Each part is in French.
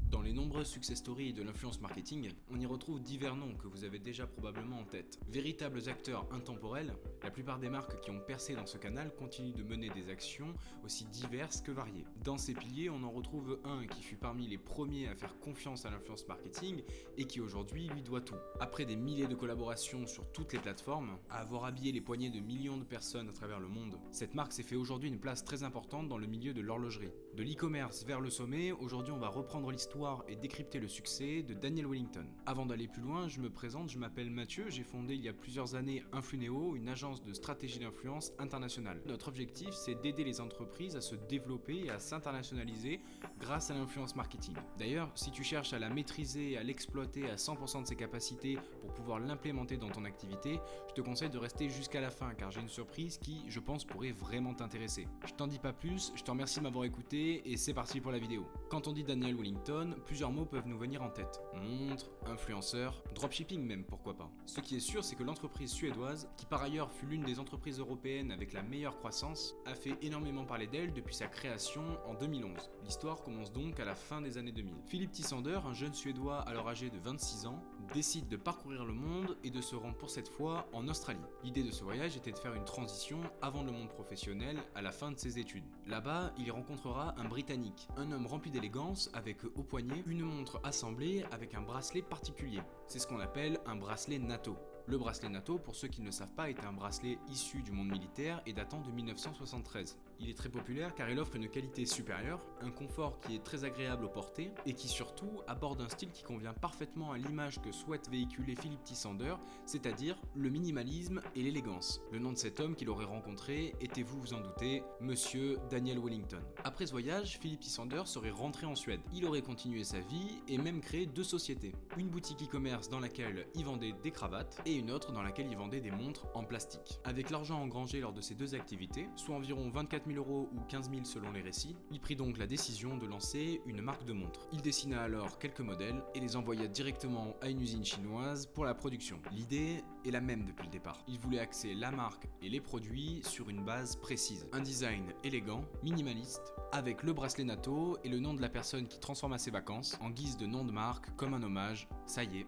Dans les nombreuses success stories de l'influence marketing, on y retrouve divers noms que vous avez déjà probablement en tête. Véritables acteurs intemporels, la plupart des marques qui ont percé dans ce canal continuent de mener des actions aussi diverses que variées. Dans ces piliers, on en retrouve un qui fut parmi les premiers à faire confiance à l'influence marketing et qui aujourd'hui lui doit tout. Après des milliers de collaborations sur toutes les plateformes, à avoir habillé les poignets de millions de personnes à travers le monde, cette marque s'est fait aujourd'hui une place très importante dans le milieu de l'horlogerie. De l'e-commerce vers le sommet, aujourd'hui on va reprendre l'histoire et décrypter le succès de Daniel Wellington. Avant d'aller plus loin, je me présente, je m'appelle Mathieu, j'ai fondé il y a plusieurs années Influnéo, une agence de stratégie d'influence internationale. Notre objectif, c'est d'aider les entreprises à se développer et à s'internationaliser grâce à l'influence marketing. D'ailleurs, si tu cherches à la maîtriser, à l'exploiter à 100% de ses capacités pour pouvoir l'implémenter dans ton activité, je te conseille de rester jusqu'à la fin car j'ai une surprise qui, je pense, pourrait vraiment t'intéresser. Je t'en dis pas plus, je te remercie de m'avoir écouté et c'est parti pour la vidéo. Quand on dit Daniel Wellington, plusieurs mots peuvent nous venir en tête. Montre, influenceur, dropshipping même, pourquoi pas. Ce qui est sûr, c'est que l'entreprise suédoise, qui par ailleurs fut l'une des entreprises européennes avec la meilleure croissance, a fait énormément parler d'elle depuis sa création en 2011. L'histoire commence donc à la fin des années 2000. Philippe Tissander, un jeune Suédois alors âgé de 26 ans, décide de parcourir le monde et de se rendre pour cette fois en Australie. L'idée de ce voyage était de faire une transition avant le monde professionnel à la fin de ses études. Là-bas, il y rencontrera un Britannique, un homme rempli d'élégance avec au poignet une montre assemblée avec un bracelet particulier. C'est ce qu'on appelle un bracelet NATO. Le bracelet NATO, pour ceux qui ne le savent pas, est un bracelet issu du monde militaire et datant de 1973. Il est très populaire car il offre une qualité supérieure, un confort qui est très agréable au porter et qui surtout aborde un style qui convient parfaitement à l'image que souhaite véhiculer Philippe Tissander, c'est-à-dire le minimalisme et l'élégance. Le nom de cet homme qu'il aurait rencontré était, vous en doutez, Monsieur Daniel Wellington. Après ce voyage, Philippe Tissander serait rentré en Suède. Il aurait continué sa vie et même créé deux sociétés. Une boutique e-commerce dans laquelle il vendait des cravates et une autre dans laquelle il vendait des montres en plastique. Avec l'argent engrangé lors de ces deux activités, soit environ 24 000 € ou 15 000 selon les récits, il prit donc la décision de lancer une marque de montres. Il dessina alors quelques modèles et les envoya directement à une usine chinoise pour la production. L'idée est la même depuis le départ. Il voulait axer la marque et les produits sur une base précise. Un design élégant, minimaliste, avec le bracelet NATO et le nom de la personne qui transforma ses vacances en guise de nom de marque comme un hommage. Ça y est,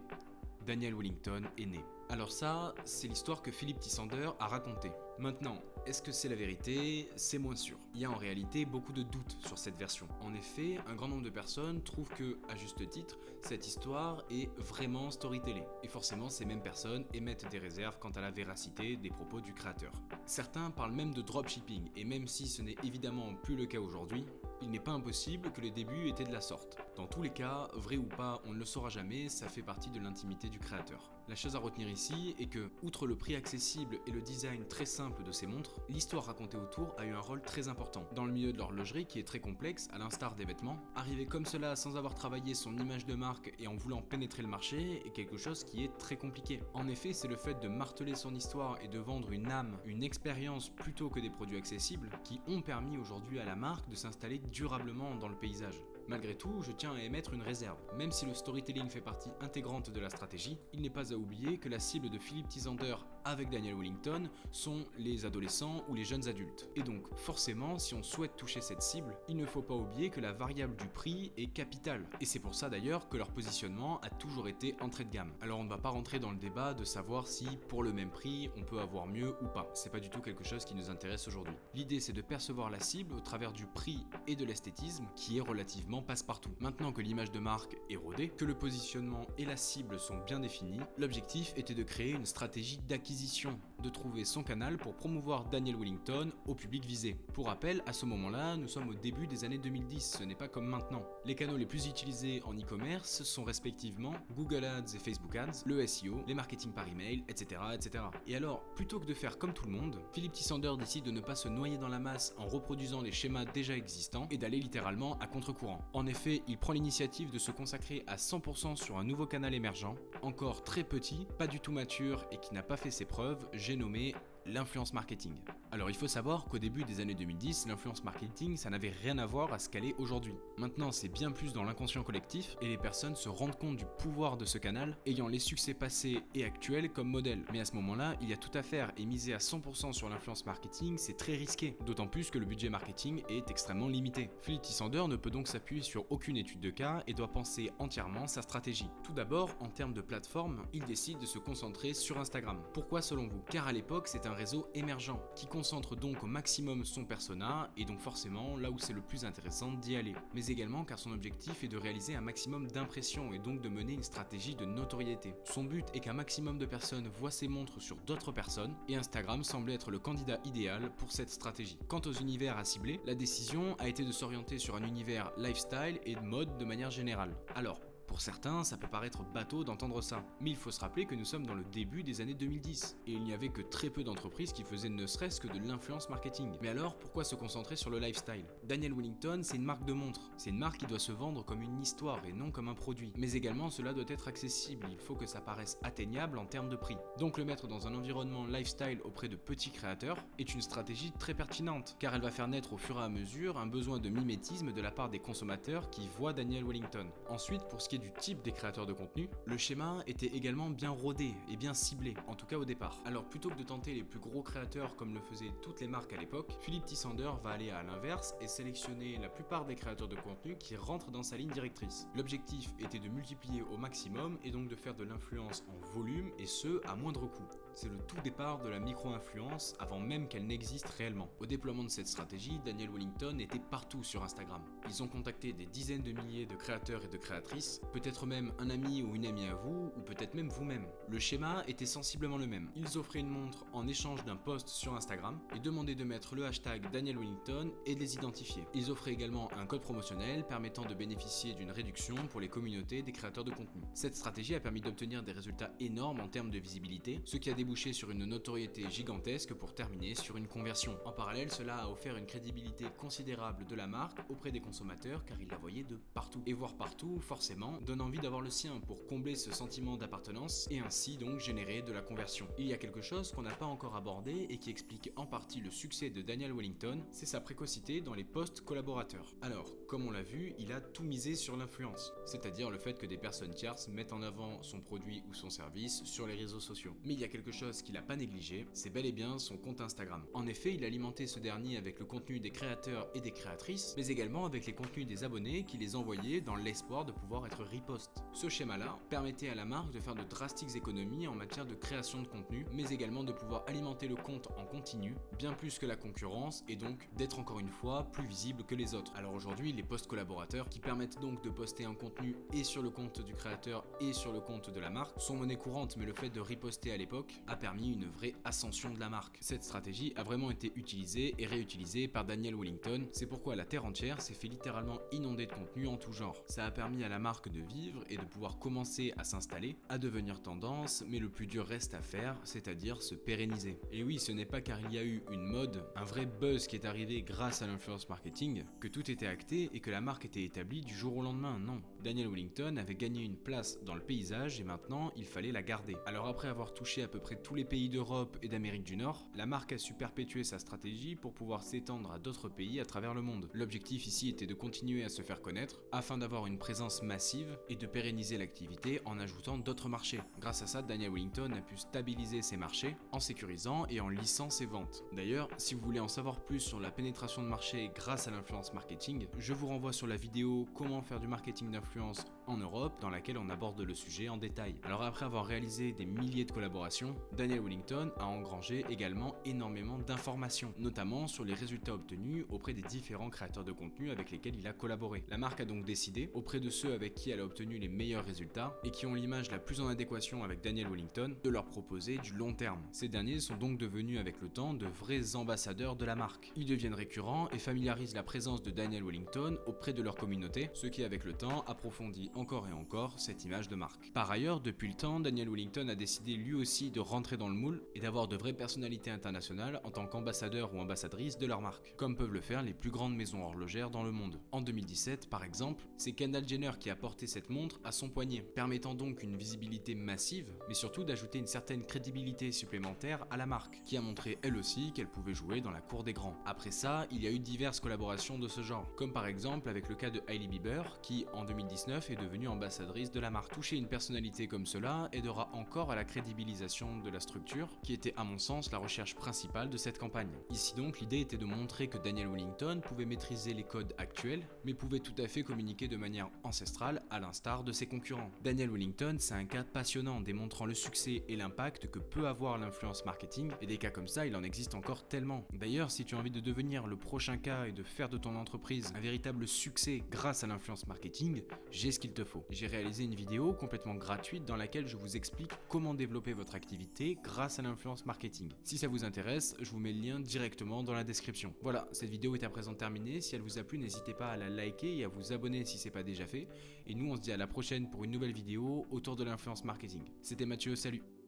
Daniel Wellington est né. Alors ça, c'est l'histoire que Philippe Tissander a racontée. Maintenant, est-ce que c'est la vérité? C'est moins sûr. Il y a en réalité beaucoup de doutes sur cette version. En effet, un grand nombre de personnes trouvent que, à juste titre, cette histoire est vraiment storytellée. Et forcément, ces mêmes personnes émettent des réserves quant à la véracité des propos du créateur. Certains parlent même de dropshipping, et même si ce n'est évidemment plus le cas aujourd'hui, il n'est pas impossible que le début était de la sorte. Dans tous les cas, vrai ou pas, on ne le saura jamais, ça fait partie de l'intimité du créateur. La chose à retenir ici est que, outre le prix accessible et le design très simple de ces montres, l'histoire racontée autour a eu un rôle très important. Dans le milieu de l'horlogerie, qui est très complexe, à l'instar des vêtements, arriver comme cela sans avoir travaillé son image de marque et en voulant pénétrer le marché est quelque chose qui est très compliqué. En effet, c'est le fait de marteler son histoire et de vendre une âme, une expérience plutôt que des produits accessibles, qui ont permis aujourd'hui à la marque de s'installer durablement dans le paysage. Malgré tout, je tiens à émettre une réserve. Même si le storytelling fait partie intégrante de la stratégie, il n'est pas à oublier que la cible de Philippe Tissander avec Daniel Wellington sont les adolescents ou les jeunes adultes. Et donc, forcément, si on souhaite toucher cette cible, il ne faut pas oublier que la variable du prix est capitale. Et c'est pour ça d'ailleurs que leur positionnement a toujours été entrée de gamme. Alors on ne va pas rentrer dans le débat de savoir si, pour le même prix, on peut avoir mieux ou pas. C'est pas du tout quelque chose qui nous intéresse aujourd'hui. L'idée, c'est de percevoir la cible au travers du prix et de l'esthétisme qui est relativement passe-partout. Maintenant que l'image de marque est rodée, que le positionnement et la cible sont bien définis, l'objectif était de créer une stratégie d'acquisition, de trouver son canal pour promouvoir Daniel Wellington au public visé. Pour rappel, à ce moment-là, nous sommes au début des années 2010, ce n'est pas comme maintenant. Les canaux les plus utilisés en e-commerce sont respectivement Google Ads et Facebook Ads, le SEO, les marketing par email, etc., etc. Et alors, plutôt que de faire comme tout le monde, Philippe Tissander décide de ne pas se noyer dans la masse en reproduisant les schémas déjà existants et d'aller littéralement à contre-courant. En effet, il prend l'initiative de se consacrer à 100% sur un nouveau canal émergent, encore très petit, pas du tout mature et qui n'a pas fait ses preuves, j'ai nommé l'influence marketing. Alors il faut savoir qu'au début des années 2010, l'influence marketing, ça n'avait rien à voir à ce qu'elle est aujourd'hui. Maintenant, c'est bien plus dans l'inconscient collectif et les personnes se rendent compte du pouvoir de ce canal, ayant les succès passés et actuels comme modèle. Mais à ce moment-là, il y a tout à faire et miser à 100% sur l'influence marketing, c'est très risqué. D'autant plus que le budget marketing est extrêmement limité. Philippe Tissander ne peut donc s'appuyer sur aucune étude de cas et doit penser entièrement sa stratégie. Tout d'abord, en termes de plateforme, il décide de se concentrer sur Instagram. Pourquoi selon vous? Car à l'époque, c'est un réseau émergent qui concentre donc au maximum son persona et donc forcément là où c'est le plus intéressant d'y aller. Mais également car son objectif est de réaliser un maximum d'impressions et donc de mener une stratégie de notoriété. Son but est qu'un maximum de personnes voient ses montres sur d'autres personnes et Instagram semble être le candidat idéal pour cette stratégie. Quant aux univers à cibler, la décision a été de s'orienter sur un univers lifestyle et de mode de manière générale. Alors, pour certains, ça peut paraître bateau d'entendre ça, mais il faut se rappeler que nous sommes dans le début des années 2010, et il n'y avait que très peu d'entreprises qui faisaient ne serait-ce que de l'influence marketing. Mais alors, pourquoi se concentrer sur le lifestyle? Daniel Wellington, c'est une marque de montre, c'est une marque qui doit se vendre comme une histoire et non comme un produit. Mais également, cela doit être accessible, il faut que ça paraisse atteignable en termes de prix. Donc le mettre dans un environnement lifestyle auprès de petits créateurs est une stratégie très pertinente, car elle va faire naître au fur et à mesure un besoin de mimétisme de la part des consommateurs qui voient Daniel Wellington. Ensuite, pour ce qui est du type des créateurs de contenu, le schéma était également bien rodé et bien ciblé, en tout cas au départ. Alors plutôt que de tenter les plus gros créateurs comme le faisaient toutes les marques à l'époque, Philippe Tissander va aller à l'inverse et sélectionner la plupart des créateurs de contenu qui rentrent dans sa ligne directrice. L'objectif était de multiplier au maximum et donc de faire de l'influence en volume et ce, à moindre coût. C'est le tout départ de la micro-influence avant même qu'elle n'existe réellement. Au déploiement de cette stratégie, Daniel Wellington était partout sur Instagram. Ils ont contacté des dizaines de milliers de créateurs et de créatrices, peut-être même un ami ou une amie à vous, ou peut-être même vous-même. Le schéma était sensiblement le même. Ils offraient une montre en échange d'un post sur Instagram et demandaient de mettre le hashtag Daniel Wellington et de les identifier. Ils offraient également un code promotionnel permettant de bénéficier d'une réduction pour les communautés des créateurs de contenu. Cette stratégie a permis d'obtenir des résultats énormes en termes de visibilité, ce qui a débouché sur une notoriété gigantesque pour terminer sur une conversion. En parallèle, cela a offert une crédibilité considérable de la marque auprès des consommateurs car ils la voyaient de partout. Et voir partout, forcément, donne envie d'avoir le sien pour combler ce sentiment d'appartenance et ainsi donc générer de la conversion. Il y a quelque chose qu'on n'a pas encore abordé et qui explique en partie le succès de Daniel Wellington, c'est sa précocité dans les posts collaborateurs. Alors, comme on l'a vu, il a tout misé sur l'influence, c'est-à-dire le fait que des personnes tierces mettent en avant son produit ou son service sur les réseaux sociaux. Mais il y a quelque chose qu'il n'a pas négligé, c'est bel et bien son compte Instagram. En effet, il alimentait ce dernier avec le contenu des créateurs et des créatrices, mais également avec les contenus des abonnés qui les envoyaient dans l'espoir de pouvoir être repost. Ce schéma-là permettait à la marque de faire de drastiques économies en matière de création de contenu, mais également de pouvoir alimenter le compte en continu, bien plus que la concurrence, et donc d'être encore une fois plus visible que les autres. Alors aujourd'hui, les posts collaborateurs, qui permettent donc de poster un contenu et sur le compte du créateur et sur le compte de la marque, sont monnaie courante, mais le fait de riposter à l'époque a permis une vraie ascension de la marque. Cette stratégie a vraiment été utilisée et réutilisée par Daniel Wellington, c'est pourquoi la terre entière s'est fait littéralement inonder de contenu en tout genre. Ça a permis à la marque de vivre et de pouvoir commencer à s'installer, à devenir tendance, mais le plus dur reste à faire, c'est-à-dire se pérenniser. Et oui, ce n'est pas car il y a eu une mode, un vrai buzz qui est arrivé grâce à l'influence marketing, que tout était acté et que la marque était établie du jour au lendemain, non. Daniel Wellington avait gagné une place dans le paysage et maintenant il fallait la garder. Alors après avoir touché à peu près tous les pays d'Europe et d'Amérique du Nord, la marque a su perpétuer sa stratégie pour pouvoir s'étendre à d'autres pays à travers le monde. L'objectif ici était de continuer à se faire connaître afin d'avoir une présence massive et de pérenniser l'activité en ajoutant d'autres marchés. Grâce à ça, Daniel Wellington a pu stabiliser ses marchés en sécurisant et en lissant ses ventes. D'ailleurs, si vous voulez en savoir plus sur la pénétration de marché grâce à l'influence marketing, je vous renvoie sur la vidéo Comment faire du marketing d'influence en Europe dans laquelle on aborde le sujet en détail. Alors après avoir réalisé des milliers de collaborations, Daniel Wellington a engrangé également énormément d'informations, notamment sur les résultats obtenus auprès des différents créateurs de contenu avec lesquels il a collaboré. La marque a donc décidé, auprès de ceux avec qui elle a obtenu les meilleurs résultats et qui ont l'image la plus en adéquation avec Daniel Wellington, de leur proposer du long terme. Ces derniers sont donc devenus avec le temps de vrais ambassadeurs de la marque. Ils deviennent récurrents et familiarisent la présence de Daniel Wellington auprès de leur communauté, ce qui avec le temps approfondit encore et encore cette image de marque. Par ailleurs, depuis le temps, Daniel Wellington a décidé lui aussi de rentrer dans le moule et d'avoir de vraies personnalités internationales en tant qu'ambassadeur ou ambassadrice de leur marque, comme peuvent le faire les plus grandes maisons horlogères dans le monde. En 2017, par exemple, c'est Kendall Jenner qui a porté porter cette montre à son poignet, permettant donc une visibilité massive, mais surtout d'ajouter une certaine crédibilité supplémentaire à la marque, qui a montré elle aussi qu'elle pouvait jouer dans la cour des grands. Après ça, il y a eu diverses collaborations de ce genre, comme par exemple avec le cas de Hailey Bieber, qui en 2019 est devenue ambassadrice de la marque. Toucher une personnalité comme cela aidera encore à la crédibilisation de la structure, qui était à mon sens la recherche principale de cette campagne. Ici donc, l'idée était de montrer que Daniel Wellington pouvait maîtriser les codes actuels, mais pouvait tout à fait communiquer de manière ancestrale, à l'instar de ses concurrents. Daniel Wellington, c'est un cas passionnant, démontrant le succès et l'impact que peut avoir l'influence marketing, et des cas comme ça, il en existe encore tellement. D'ailleurs, si tu as envie de devenir le prochain cas et de faire de ton entreprise un véritable succès grâce à l'influence marketing, j'ai ce qu'il te faut. J'ai réalisé une vidéo complètement gratuite dans laquelle je vous explique comment développer votre activité grâce à l'influence marketing. Si ça vous intéresse, je vous mets le lien directement dans la description. Voilà, cette vidéo est à présent terminée. Si elle vous a plu, n'hésitez pas à la liker et à vous abonner si c'est pas déjà fait. Et nous, on se dit à la prochaine pour une nouvelle vidéo autour de l'influence marketing. C'était Mathieu, salut!